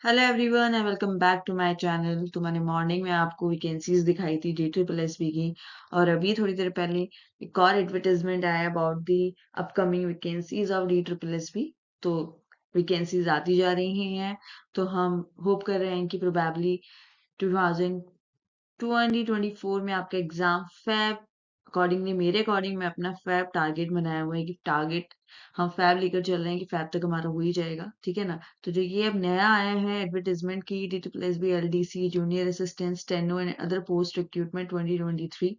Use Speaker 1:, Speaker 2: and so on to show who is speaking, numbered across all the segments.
Speaker 1: Hello everyone and welcome back to my channel. तो मैंने morning में आपको वैकेंसीज दिखाई थी DSSB की, और अभी थोड़ी देर पहले एक और एडवर्टाइजमेंट आया about the upcoming vacancies of DSSB। तो वैकेंसीज आती जा रही हैं, तो हम होप कर रहे हैं कि प्रोबेबली 2024 में आपका एग्जाम फैब अकॉर्डिंगली, मेरे अकॉर्डिंग मैं अपना फैब टारगेट बनाया हुआ है कि टारगेट हम फैब लेकर चल रहे हैं कि फैब तक हमारा हो ही जाएगा। ठीक है ना। तो जो ये अब नया आया है एडवर्टाइजमेंट की DSSB LDC junior assistant steno and other post recruitment 2023।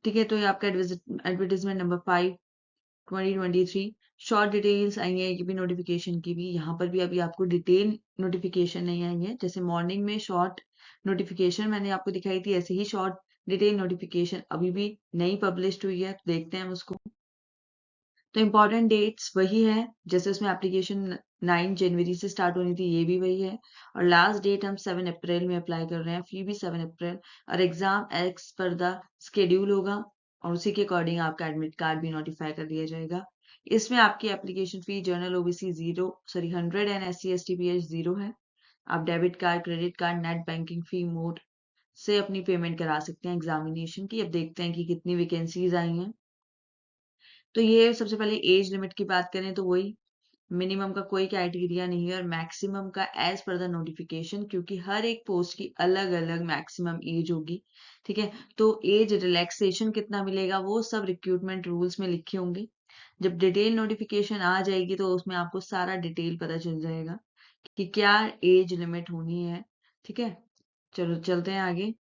Speaker 1: ठीक है, तो ये आपका एडवर्टाइजमेंट नंबर 5 2023। शॉर्ट डिटेल्स आई है, ये भी नोटिफिकेशन की भी, यहाँ पर भी अभी आपको डिटेल नोटिफिकेशन नहीं आई है। जैसे मॉर्निंग में शॉर्ट नोटिफिकेशन मैंने आपको दिखाई थी, ऐसे ही शॉर्ट डिटेल नोटिफिकेशन अभी भी नहीं पब्लिश्ड हुई है। देखते हैं उसको। तो इम्पोर्टेंट डेट्स वही है, जैसे उसमें एप्लीकेशन 9 जनवरी से स्टार्ट होनी थी, ये भी वही है। और लास्ट डेट हम 7 अप्रैल में अप्लाई कर रहे हैं, फी भी 7 अप्रैल। और एग्जाम एक्स पर द स्केड्यूल होगा, और उसी के अकॉर्डिंग आपका एडमिट कार्ड भी नोटिफाई कर दिया जाएगा। इसमें आपकी application fee general OBC 100 and SC ST PH 0 है। आप debit card, credit card, net banking फी मोड से अपनी पेमेंट करा सकते हैं एग्जामिनेशन की। अब देखते हैं कि कितनी वैकेंसीज आई हैं। तो ये सबसे पहले एज लिमिट की बात करें तो वही मिनिमम का कोई क्राइटेरिया नहीं है, और मैक्सिमम का एज पर द नोटिफिकेशन, क्योंकि हर एक पोस्ट की अलग अलग मैक्सिमम एज होगी। ठीक है, तो एज रिलैक्सेशन कितना मिलेगा वो सब रिक्रूटमेंट रूल्स में लिखे होंगे। जब डिटेल नोटिफिकेशन आ जाएगी तो उसमें आपको सारा डिटेल पता चल जाएगा कि क्या एज लिमिट होनी है। ठीक है, चलो चलते हैं आगे।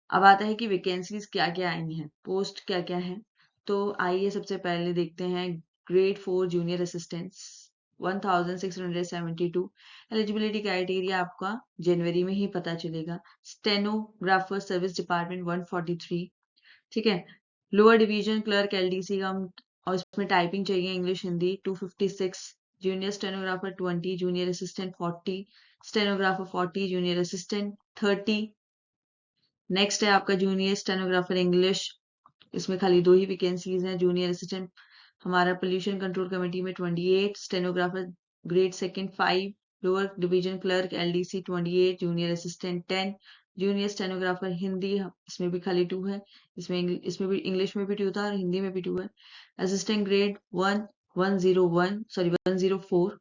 Speaker 1: अब आता है कि वैकेंसीज क्या क्या आई हैं, पोस्ट क्या क्या है। तो आइए सबसे पहले देखते हैं। Grade 4 junior assistants 1672। Eligibility criteria आपका जनवरी में ही पता चलेगा। Stenographer service department 143। ठीक है। लोअर डिवीजन क्लर्क LDC का और इसमें टाइपिंग चाहिए English Hindi 256। Junior stenographer 20, junior assistant 40, stenographer 40, junior assistant 30। Next है आपका जूनियर स्टेनोग्राफर इंग्लिश, इसमें खाली 2 ही वैकेंसीज हैं। जूनियर असिस्टेंट हमारा पोल्यूशन कंट्रोल कमेटी में 28, stenographer grade second 5, lower division clerk LDC 28, junior assistant 10, junior stenographer Hindi इसमें भी खाली 2 है। इसमें भी इंग्लिश में भी 2 था और हिंदी में भी 2 है। Assistant grade 104।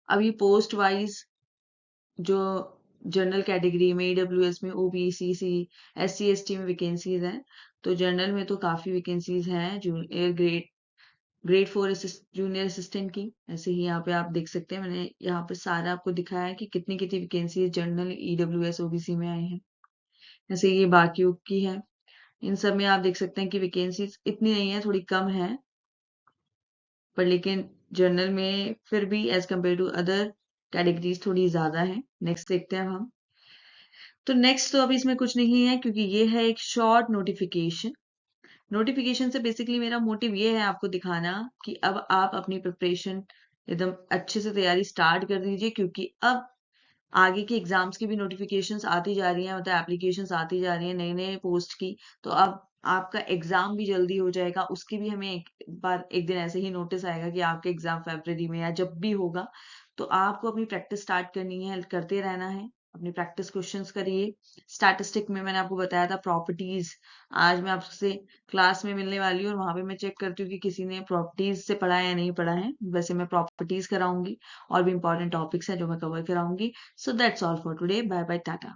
Speaker 1: अब ये पोस्ट वाइज जो जनरल कैटेगरी में EWS में OBC SC ST में वैकेंसीज हैं। तो जनरल में तो काफी वैकेंसीज हैं जूनियर ग्रेड 4 जूनियर असिस्टेंट की। ऐसे ही यहाँ पे आप देख सकते हैं, मैंने यहाँ पे सारा आपको दिखाया है कि कितनी कितनी वैकेंसीज जनरल EWS OBC में आए हैं। ऐसे ये बाकी की है, इन सब में आप देख सकते हैं कि वैकेंसीज इतनी नहीं है, थोड़ी कम है, पर लेकिन जनरल में फिर भी as compare to other categories थोड़ी ज्यादा है। नेक्स्ट देखते हैं हम। तो नेक्स्ट तो अभी इसमें कुछ नहीं है, क्योंकि ये है एक शॉर्ट नोटिफिकेशन। नोटिफिकेशन से बेसिकली मेरा मोटिव ये है आपको दिखाना कि अब आप अपनी प्रिपरेशन एकदम अच्छे से तैयारी स्टार्ट कर दीजिए, क्योंकि अब आगे की एग्जाम्स की भी नोटिफिकेशंस आती जा रही हैं, मतलब एप्लीकेशंस आती जा रही हैं नए नए पोस्ट की। तो अब आपका एग्जाम भी जल्दी हो जाएगा, उसकी भी हमें एक बार एक दिन ऐसे ही नोटिस आएगा कि आपके एग्जाम फरवरी में या जब भी होगा। तो आपको अपनी प्रैक्टिस स्टार्ट करनी है, करते रहना है, अपनी प्रैक्टिस क्वेश्चंस करिए। स्टैटिस्टिक में मैंने आपको बताया था प्रॉपर्टीज, आज मैं आपसे क्लास में मिलने वाली हूँ और वहां पे मैं चेक करती हूँ कि किसी ने प्रॉपर्टीज से पढ़ा है या नहीं पढ़ा है। वैसे मैं प्रॉपर्टीज कराऊंगी, और भी इंपॉर्टेंट टॉपिक्स हैं जो मैं cover कराऊंगी। So that's all for today. Bye bye, Tata.